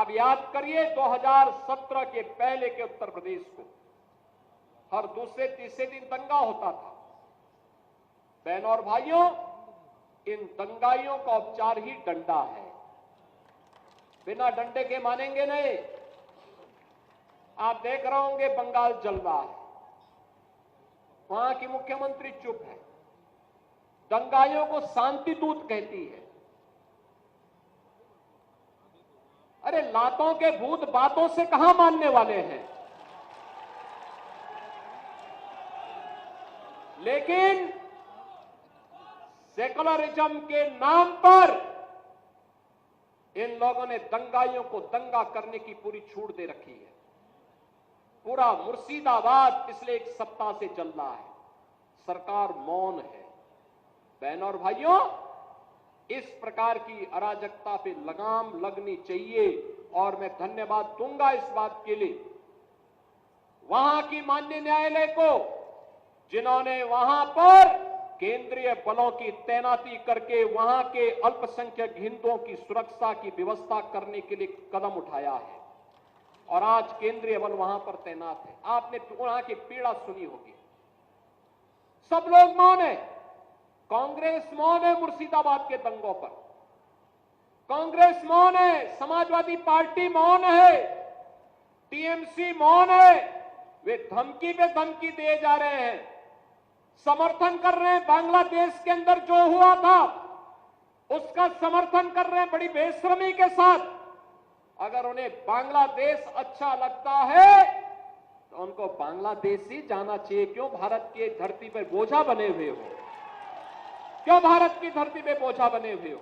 अब याद करिए 2017 के पहले के उत्तर प्रदेश को हर दूसरे तीसरे दिन दंगा होता था। बहनों और भाइयों, इन दंगाइयों का उपचार ही डंडा है। बिना डंडे के मानेंगे नहीं। आप देख रहे होंगे बंगाल जल रहा है, वहां की मुख्यमंत्री चुप है, दंगाइयों को शांति दूत कहती है। अरे लातों के भूत बातों से कहां मानने वाले हैं। लेकिन सेकुलरिज्म के नाम पर इन लोगों ने दंगाइयों को दंगा करने की पूरी छूट दे रखी है। पूरा मुर्शिदाबाद पिछले एक सप्ताह से चल रहा है, सरकार मौन है। बहनों और भाइयों, इस प्रकार की अराजकता पे लगाम लगनी चाहिए और मैं धन्यवाद दूंगा इस बात के लिए वहां की माननीय न्यायालय को, जिन्होंने वहां पर केंद्रीय बलों की तैनाती करके वहां के अल्पसंख्यक हिंदुओं की सुरक्षा की व्यवस्था करने के लिए कदम उठाया है और आज केंद्रीय बल वहां पर तैनात है। आपने वहां की पीड़ा सुनी होगी। सब लोग मौन है। कांग्रेस मौन है मुर्शिदाबाद के दंगों पर, कांग्रेस मौन है, समाजवादी पार्टी मौन है, टीएमसी मौन है। वे धमकी पे धमकी दिए जा रहे हैं, समर्थन कर रहे हैं। बांग्लादेश के अंदर जो हुआ था उसका समर्थन कर रहे हैं बड़ी बेशर्मी के साथ। अगर उन्हें बांग्लादेश अच्छा लगता है तो उनको बांग्लादेश ही जाना चाहिए। क्यों भारत की धरती पर बोझा बने हुए हो? क्यों भारत की धरती पे बोझा बने हुए हो?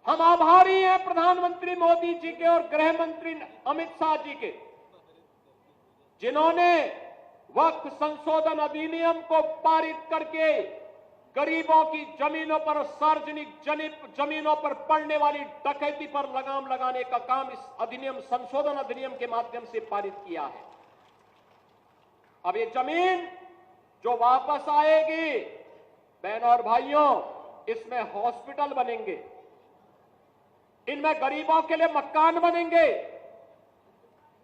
हम आभारी हैं प्रधानमंत्री मोदी जी के और गृह मंत्री अमित शाह जी के, जिन्होंने वक्फ संशोधन अधिनियम को पारित करके गरीबों की जमीनों पर, सार्वजनिक जमीनों पर पड़ने वाली डकैती पर लगाम लगाने का काम इस अधिनियम, संशोधन अधिनियम के माध्यम से पारित किया है। अब ये जमीन जो वापस आएगी, बहनों और भाइयों, इसमें हॉस्पिटल बनेंगे, इनमें गरीबों के लिए मकान बनेंगे,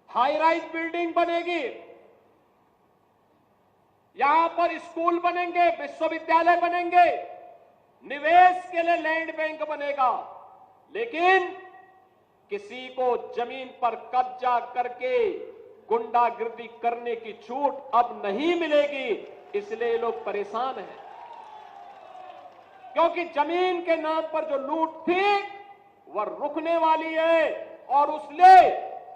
हाई राइज बिल्डिंग बनेगी, यहां पर स्कूल बनेंगे, विश्वविद्यालय बनेंगे, निवेश के लिए लैंड बैंक बनेगा। लेकिन किसी को जमीन पर कब्जा करके गुंडागिर्दी करने की छूट अब नहीं मिलेगी। इसलिए लोग परेशान हैं, क्योंकि जमीन के नाम पर जो लूट थी वह रुकने वाली है और उसलिए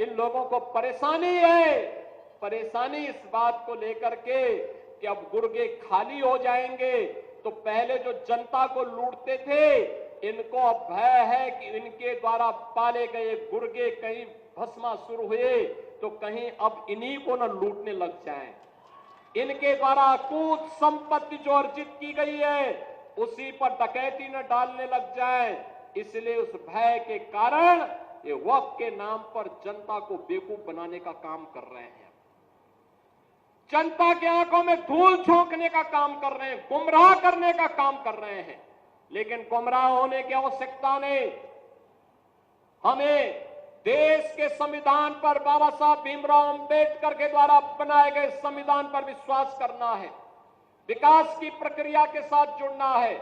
इन लोगों को परेशानी है। परेशानी इस बात को लेकर के कि अब गुर्गे खाली हो जाएंगे। तो पहले जो जनता को लूटते थे, इनको अब भय है कि इनके द्वारा पाले गए गुर्गे कहीं भस्मासुर हुए तो कहीं अब इन्हीं को न लूटने लग जाएं। इनके द्वारा अकूत संपत्ति जो अर्जित की गई है उसी पर डकैती न डालने लग जाए। इसलिए उस भय के कारण ये वक्फ के नाम पर जनता को बेवकूफ बनाने का काम कर रहे हैं, जनता की आंखों में धूल झोंकने का काम कर रहे हैं, गुमराह करने का काम कर रहे हैं। लेकिन गुमराह होने की आवश्यकता नहीं। हमें देश के संविधान पर, बाबा साहब भीमराव अंबेडकर के द्वारा बनाए गए संविधान पर विश्वास करना है, विकास की प्रक्रिया के साथ जुड़ना है।